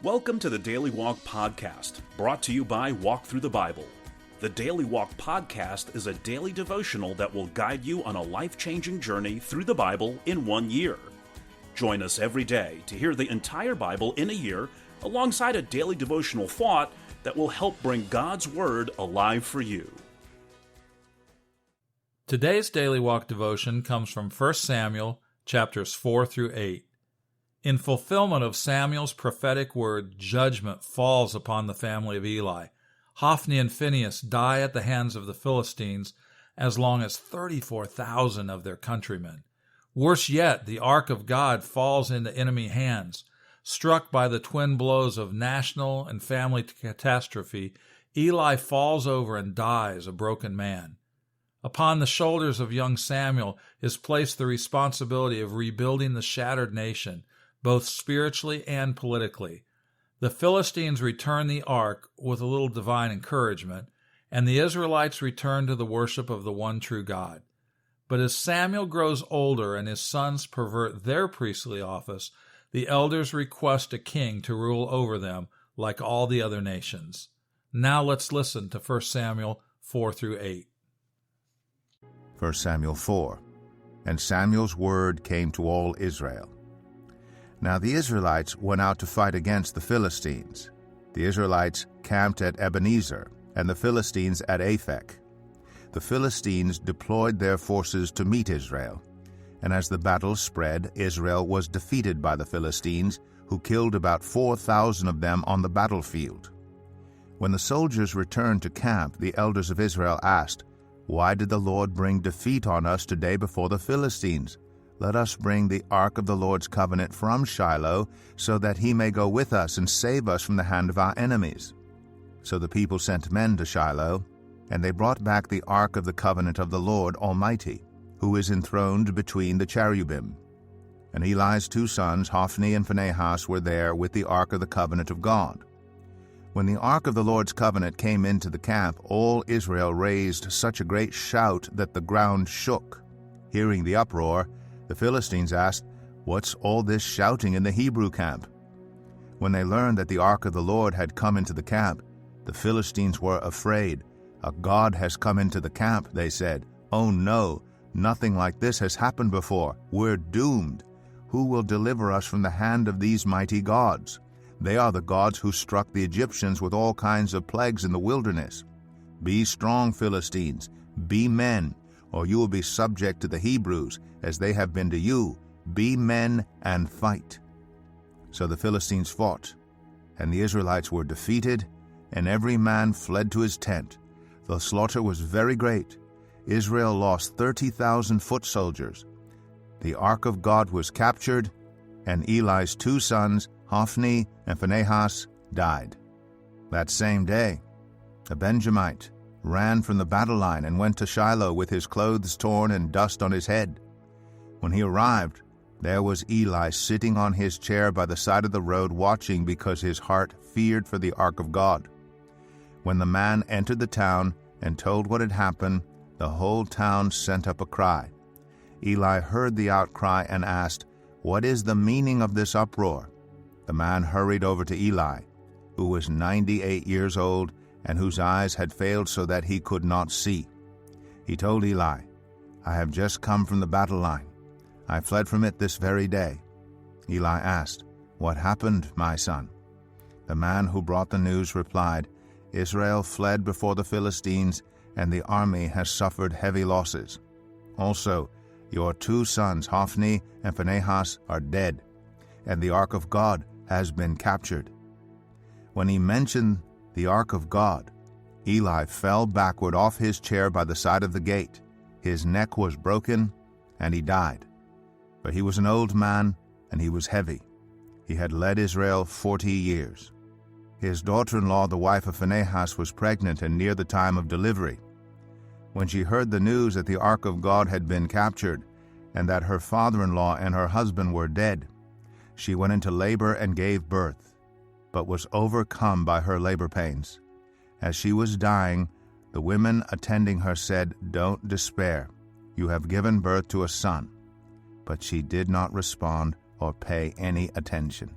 Welcome to the Daily Walk Podcast, brought to you by Walk Thru the Bible. The Daily Walk Podcast is a daily devotional that will guide you on a life-changing journey through the Bible in 1 year. Join us every day to hear the entire Bible in a year, alongside a daily devotional thought that will help bring God's Word alive for you. Today's Daily Walk devotion comes from 1 Samuel chapters 4 through 8. In fulfillment of Samuel's prophetic word, judgment falls upon the family of Eli. Hophni and Phinehas die at the hands of the Philistines, as long as 34,000 of their countrymen. Worse yet, the ark of God falls into enemy hands. Struck by the twin blows of national and family catastrophe, Eli falls over and dies a broken man. Upon the shoulders of young Samuel is placed the responsibility of rebuilding the shattered nation, both spiritually and politically. The Philistines return the ark with a little divine encouragement, and the Israelites return to the worship of the one true God. But as Samuel grows older and his sons pervert their priestly office, the elders request a king to rule over them like all the other nations. Now let's listen to 1 Samuel 4 through 8. 1 Samuel 4. And Samuel's word came to all Israel. Now the Israelites went out to fight against the Philistines. The Israelites camped at Ebenezer, and the Philistines at Aphek. The Philistines deployed their forces to meet Israel, and as the battle spread, Israel was defeated by the Philistines, who killed about 4,000 of them on the battlefield. When the soldiers returned to camp, the elders of Israel asked, "Why did the Lord bring defeat on us today before the Philistines? Let us bring the ark of the Lord's covenant from Shiloh, so that he may go with us and save us from the hand of our enemies." So the people sent men to Shiloh, and they brought back the ark of the covenant of the Lord Almighty, who is enthroned between the cherubim. And Eli's 2 sons, Hophni and Phinehas, were there with the ark of the covenant of God. When the ark of the Lord's covenant came into the camp, all Israel raised such a great shout that the ground shook. Hearing the uproar, the Philistines asked, "What's all this shouting in the Hebrew camp?" When they learned that the ark of the Lord had come into the camp, the Philistines were afraid. "A god has come into the camp," they said. "Oh no, nothing like this has happened before. We're doomed. Who will deliver us from the hand of these mighty gods? They are the gods who struck the Egyptians with all kinds of plagues in the wilderness. Be strong, Philistines, be men, or you will be subject to the Hebrews, as they have been to you. Be men and fight." So the Philistines fought, and the Israelites were defeated, and every man fled to his tent. The slaughter was very great. Israel lost 30,000 foot soldiers. The ark of God was captured, and Eli's 2 sons, Hophni and Phinehas, died. That same day, a Benjamite ran from the battle line and went to Shiloh with his clothes torn and dust on his head. When he arrived, there was Eli sitting on his chair by the side of the road, watching because his heart feared for the ark of God. When the man entered the town and told what had happened, the whole town sent up a cry. Eli heard the outcry and asked, "What is the meaning of this uproar?" The man hurried over to Eli, who was 98 years old and whose eyes had failed so that he could not see. He told Eli, "I have just come from the battle line. I fled from it this very day." Eli asked, "What happened, my son?" The man who brought the news replied, "Israel fled before the Philistines, and the army has suffered heavy losses. Also, your 2 sons, Hophni and Phinehas, are dead, and the ark of God has been captured." When he mentioned the ark of God, Eli fell backward off his chair by the side of the gate. His neck was broken, and he died. For he was an old man, and he was heavy. He had led Israel 40 years. His daughter-in-law, the wife of Phinehas, was pregnant and near the time of delivery. When she heard the news that the ark of God had been captured, and that her father-in-law and her husband were dead, she went into labor and gave birth, but was overcome by her labor pains. As she was dying, the women attending her said, "Don't despair. You have given birth to a son." But she did not respond or pay any attention.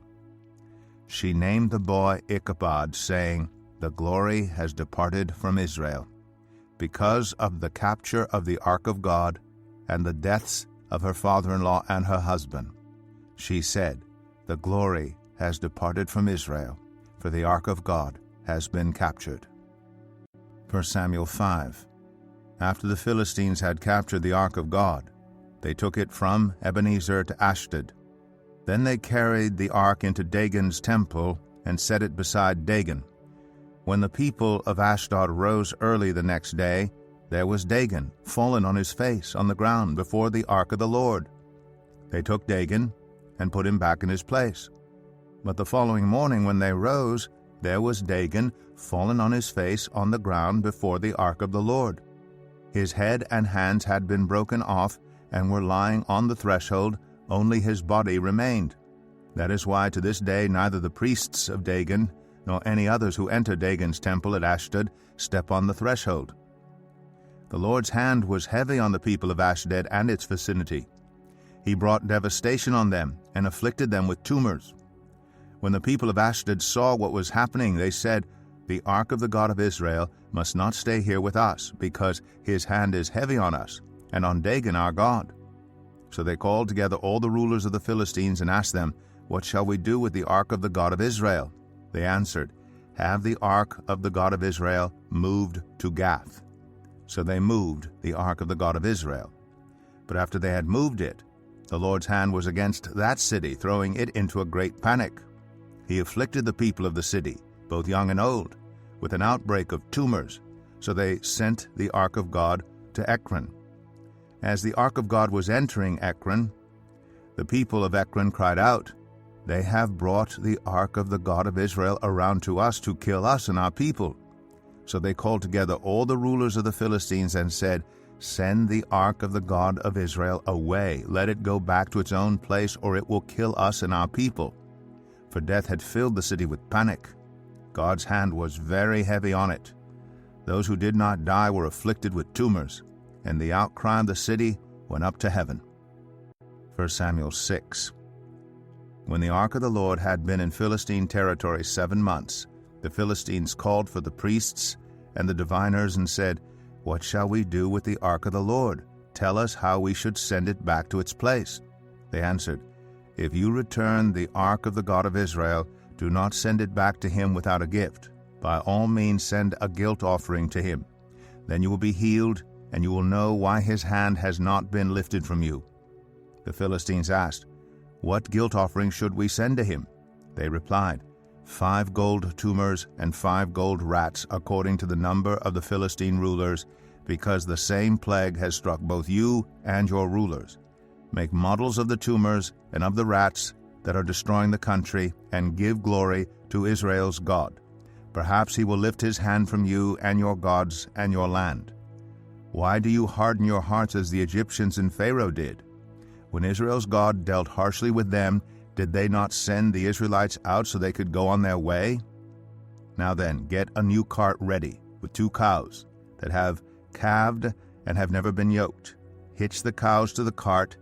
She named the boy Ichabod, saying, "The glory has departed from Israel," because of the capture of the ark of God and the deaths of her father-in-law and her husband. She said, "The glory has departed from Israel, for the ark of God has been captured." 1 Samuel 5. After the Philistines had captured the ark of God, they took it from Ebenezer to Ashdod. Then they carried the ark into Dagon's temple and set it beside Dagon. When the people of Ashdod rose early the next day, there was Dagon fallen on his face on the ground before the ark of the Lord. They took Dagon and put him back in his place. But the following morning when they rose, there was Dagon fallen on his face on the ground before the ark of the Lord. His head and hands had been broken off and were lying on the threshold, only his body remained. That is why to this day neither the priests of Dagon nor any others who enter Dagon's temple at Ashdod step on the threshold. The Lord's hand was heavy on the people of Ashdod and its vicinity. He brought devastation on them and afflicted them with tumors. When the people of Ashdod saw what was happening, they said, "The ark of the God of Israel must not stay here with us, because his hand is heavy on us, and on Dagon our God." So they called together all the rulers of the Philistines and asked them, "What shall we do with the ark of the God of Israel?" They answered, "Have the ark of the God of Israel moved to Gath." So they moved the ark of the God of Israel. But after they had moved it, the Lord's hand was against that city, throwing it into a great panic. He afflicted the people of the city, both young and old, with an outbreak of tumors. So they sent the ark of God to Ekron. As the ark of God was entering Ekron, the people of Ekron cried out, "They have brought the ark of the God of Israel around to us to kill us and our people." So they called together all the rulers of the Philistines and said, "Send the ark of the God of Israel away. Let it go back to its own place, or it will kill us and our people." For death had filled the city with panic. God's hand was very heavy on it. Those who did not die were afflicted with tumors, and the outcry of the city went up to heaven. 1 Samuel 6. When the ark of the Lord had been in Philistine territory 7 months, the Philistines called for the priests and the diviners and said, "What shall we do with the ark of the Lord? Tell us how we should send it back to its place." They answered, "If you return the ark of the God of Israel, do not send it back to him without a gift. By all means send a guilt offering to him. Then you will be healed, and you will know why his hand has not been lifted from you." The Philistines asked, "What guilt offering should we send to him?" They replied, 5 gold tumors and 5 gold rats, according to the number of the Philistine rulers, because the same plague has struck both you and your rulers. Make models of the tumors and of the rats that are destroying the country, and give glory to Israel's God. Perhaps he will lift his hand from you and your gods and your land. Why do you harden your hearts as the Egyptians and Pharaoh did? When Israel's God dealt harshly with them, did they not send the Israelites out so they could go on their way? Now then, get a new cart ready with 2 cows that have calved and have never been yoked. Hitch the cows to the cart,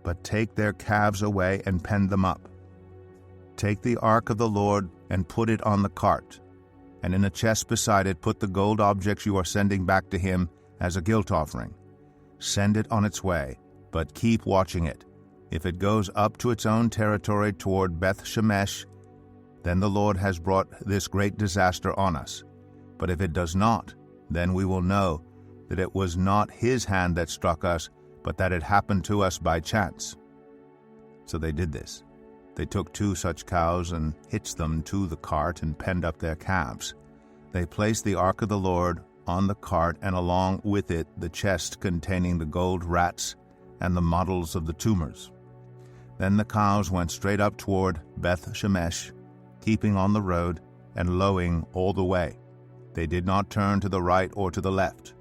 but take their calves away and pen them up. Take the ark of the Lord and put it on the cart, and in a chest beside it put the gold objects you are sending back to him as a guilt offering. Send it on its way, but keep watching it. If it goes up to its own territory toward Beth Shemesh, then the Lord has brought this great disaster on us. But if it does not, then we will know that it was not his hand that struck us, but that it happened to us by chance." So they did this. They took 2 such cows and hitched them to the cart and penned up their calves. They placed the ark of the Lord on the cart, and along with it the chest containing the gold rats and the models of the tumors. Then the cows went straight up toward Beth Shemesh, keeping on the road and lowing all the way. They did not turn to the right or to the left.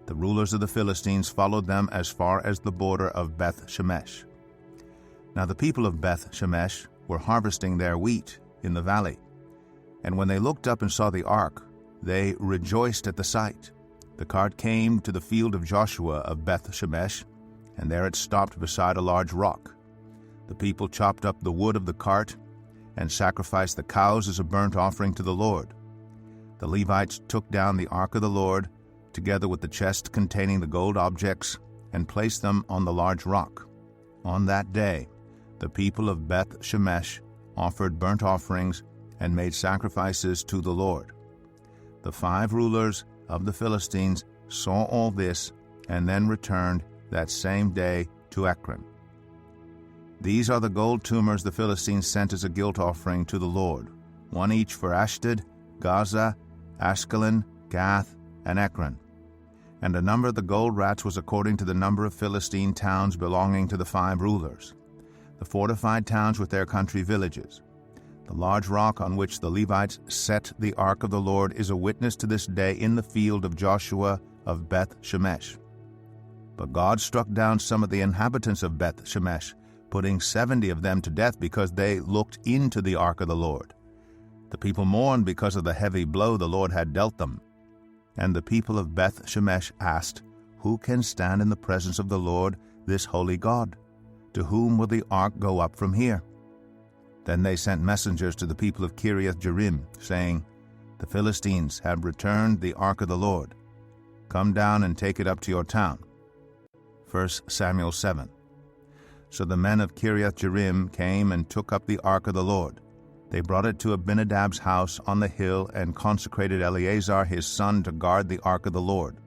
The rulers of the Philistines followed them as far as the border of Beth Shemesh. Now the people of Beth Shemesh were harvesting their wheat in the valley. And when they looked up and saw the ark, they rejoiced at the sight. The cart came to the field of Joshua of Beth Shemesh, and there it stopped beside a large rock. The people chopped up the wood of the cart and sacrificed the cows as a burnt offering to the Lord. The Levites took down the ark of the Lord, together with the chest containing the gold objects, and placed them on the large rock. On that day, the people of Beth Shemesh offered burnt offerings and made sacrifices to the Lord. The 5 rulers of the Philistines saw all this and then returned that same day to Ekron. These are the gold tumors the Philistines sent as a guilt offering to the Lord, 1 each for Ashdod, Gaza, Ashkelon, Gath, and Ekron. And the number of the gold rats was according to the number of Philistine towns belonging to the 5 rulers, the fortified towns with their country villages. The large rock on which the Levites set the ark of the Lord is a witness to this day in the field of Joshua of Beth Shemesh. But God struck down some of the inhabitants of Beth Shemesh, putting 70 of them to death because they looked into the ark of the Lord. The people mourned because of the heavy blow the Lord had dealt them. And the people of Beth Shemesh asked, "Who can stand in the presence of the Lord, this holy God? To whom will the ark go up from here?" Then they sent messengers to the people of Kiriath-Jearim, saying, "The Philistines have returned the ark of the Lord. Come down and take it up to your town." 1 Samuel 7. So the men of Kiriath-Jearim came and took up the ark of the Lord. They brought it to Abinadab's house on the hill and consecrated Eleazar his son to guard the ark of the Lord.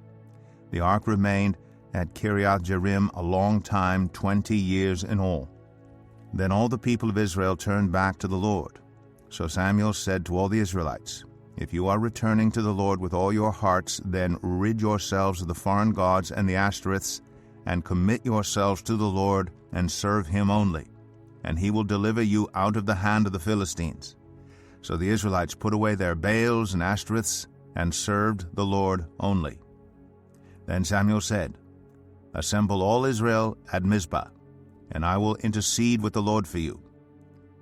The ark remained at Kiriath-Jearim a long time, 20 years in all. Then all the people of Israel turned back to the Lord. So Samuel said to all the Israelites, "If you are returning to the Lord with all your hearts, then rid yourselves of the foreign gods and the Ashtoreths, and commit yourselves to the Lord and serve him only, and he will deliver you out of the hand of the Philistines." So the Israelites put away their Baals and Ashtoreths and served the Lord only. Then Samuel said, "Assemble all Israel at Mizpah, and I will intercede with the Lord for you."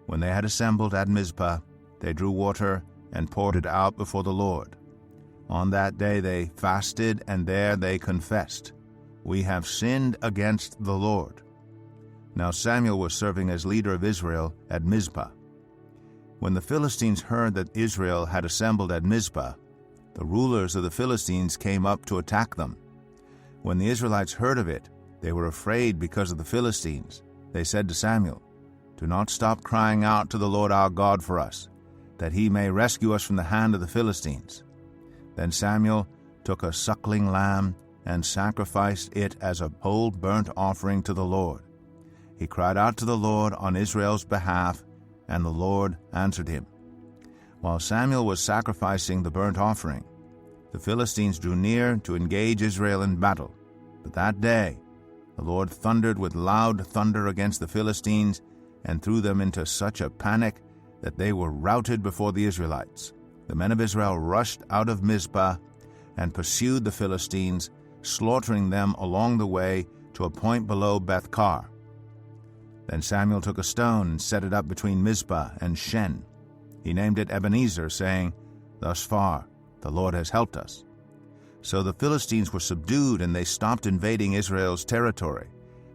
When they had assembled at Mizpah, they drew water and poured it out before the Lord. On that day they fasted, and there they confessed, "We have sinned against the Lord." Now Samuel was serving as leader of Israel at Mizpah. When the Philistines heard that Israel had assembled at Mizpah, the rulers of the Philistines came up to attack them. When the Israelites heard of it, they were afraid because of the Philistines. They said to Samuel, "Do not stop crying out to the Lord our God for us, that he may rescue us from the hand of the Philistines." Then Samuel took a suckling lamb and sacrificed it as a whole burnt offering to the Lord. He cried out to the Lord on Israel's behalf, and the Lord answered him. While Samuel was sacrificing the burnt offering, the Philistines drew near to engage Israel in battle. But that day the Lord thundered with loud thunder against the Philistines and threw them into such a panic that they were routed before the Israelites. The men of Israel rushed out of Mizpah and pursued the Philistines, slaughtering them along the way to a point below Beth-kar. Then Samuel took a stone and set it up between Mizpah and Shen. He named it Ebenezer, saying, "Thus far the Lord has helped us." So the Philistines were subdued, and they stopped invading Israel's territory.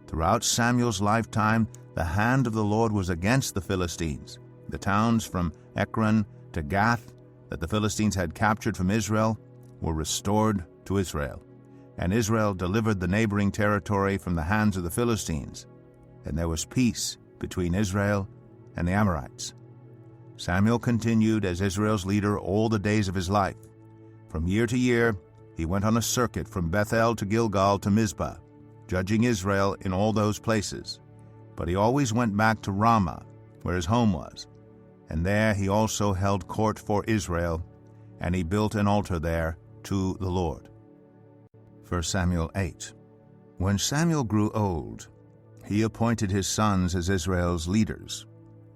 Throughout Samuel's lifetime, the hand of the Lord was against the Philistines. The towns from Ekron to Gath that the Philistines had captured from Israel were restored to Israel. And Israel delivered the neighboring territory from the hands of the Philistines, and there was peace between Israel and the Amorites. Samuel continued as Israel's leader all the days of his life. From year to year, he went on a circuit from Bethel to Gilgal to Mizpah, judging Israel in all those places. But he always went back to Ramah, where his home was, and there he also held court for Israel, and he built an altar there to the Lord. 1 Samuel 8. When Samuel grew old, he appointed his sons as Israel's leaders.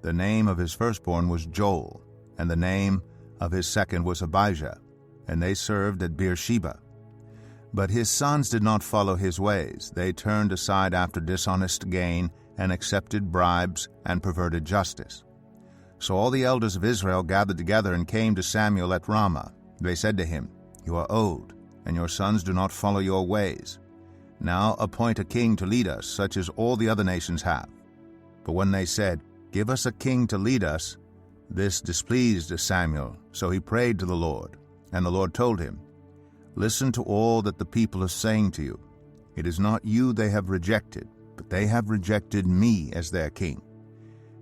The name of his firstborn was Joel, and the name of his second was Abijah, and they served at Beersheba. But his sons did not follow his ways. They turned aside after dishonest gain and accepted bribes and perverted justice. So all the elders of Israel gathered together and came to Samuel at Ramah. They said to him, "You are old, and your sons do not follow your ways. Now appoint a king to lead us, such as all the other nations have." But when they said, "Give us a king to lead us," This displeased Samuel, so he prayed to the Lord. And the Lord told him, "Listen to all that the people are saying to you. It is not you they have rejected, but they have rejected me as their king.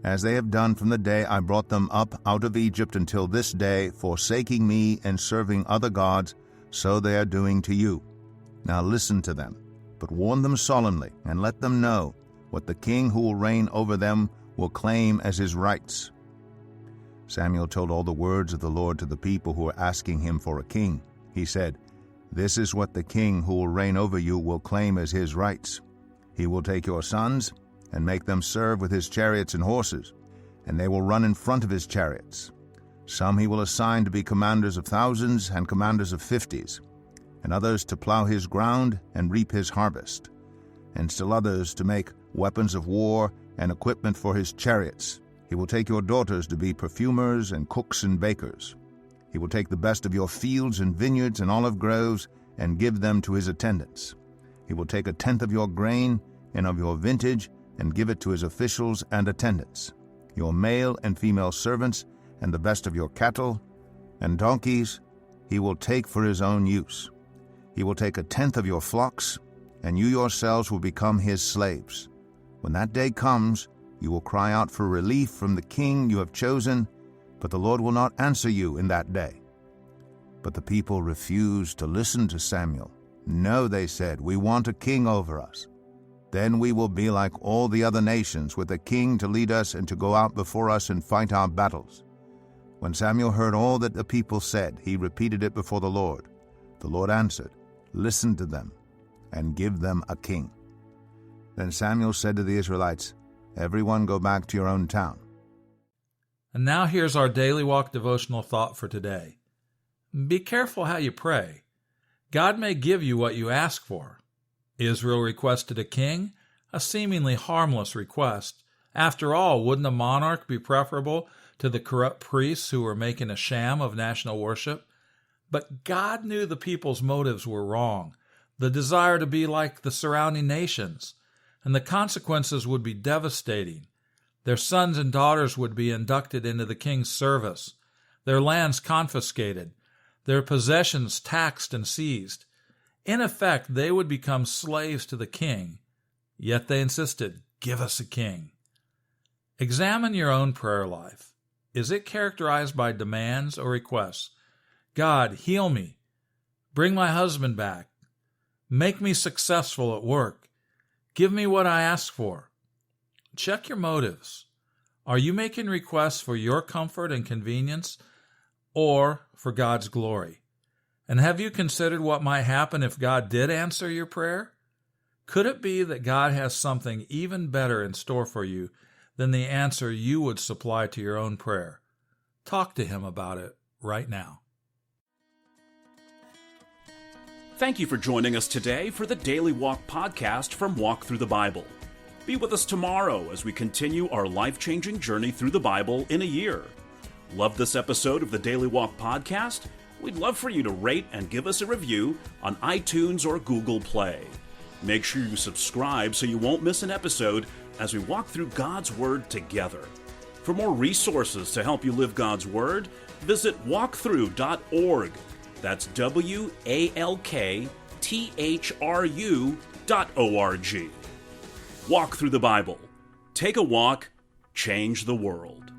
As they have done from the day I brought them up out of Egypt until this day, forsaking me and serving other gods, so they are doing to you. Now listen to them, but warn them solemnly, and let them know what the king who will reign over them will claim as his rights." Samuel told all the words of the Lord to the people who were asking him for a king. He said, "This is what the king who will reign over you will claim as his rights. He will take your sons and make them serve with his chariots and horses, and they will run in front of his chariots. Some he will assign to be commanders of thousands and commanders of 50s, and others to plow his ground and reap his harvest, and still others to make weapons of war and equipment for his chariots. He will take your daughters to be perfumers and cooks and bakers. He will take the best of your fields and vineyards and olive groves and give them to his attendants. He will take 1/10 of your grain and of your vintage and give it to his officials and attendants, your male and female servants, and the best of your cattle and donkeys he will take for his own use. He will take 1/10 of your flocks, and you yourselves will become his slaves. When that day comes, you will cry out for relief from the king you have chosen, but the Lord will not answer you in that day." But the people refused to listen to Samuel. "No," they said, "we want a king over us. Then we will be like all the other nations, with a king to lead us and to go out before us and fight our battles." When Samuel heard all that the people said, he repeated it before the Lord. The Lord answered, "Listen to them, and give them a king." Then Samuel said to the Israelites, "Everyone go back to your own town." And now here's our Daily Walk devotional thought for today. Be careful how you pray. God may give you what you ask for. Israel requested a king, a seemingly harmless request. After all, wouldn't a monarch be preferable to the corrupt priests who were making a sham of national worship? But God knew the people's motives were wrong, the desire to be like the surrounding nations, and the consequences would be devastating. Their sons and daughters would be inducted into the king's service, their lands confiscated, their possessions taxed and seized. In effect, they would become slaves to the king, yet they insisted, "Give us a king." Examine your own prayer life. Is it characterized by demands or requests? God, heal me. Bring my husband back. Make me successful at work. Give me what I ask for. Check your motives. Are you making requests for your comfort and convenience or for God's glory? And have you considered what might happen if God did answer your prayer? Could it be that God has something even better in store for you than the answer you would supply to your own prayer? Talk to Him about it right now. Thank you for joining us today for the Daily Walk podcast from Walk Thru the Bible. Be with us tomorrow as we continue our life-changing journey through the Bible in a year. Love this episode of the Daily Walk podcast? We'd love for you to rate and give us a review on iTunes or Google Play. Make sure you subscribe so you won't miss an episode as we walk through God's Word together. For more resources to help you live God's Word, visit walkthru.org. That's WALKTHRU.org. Walk through the Bible. Take a walk, change the world.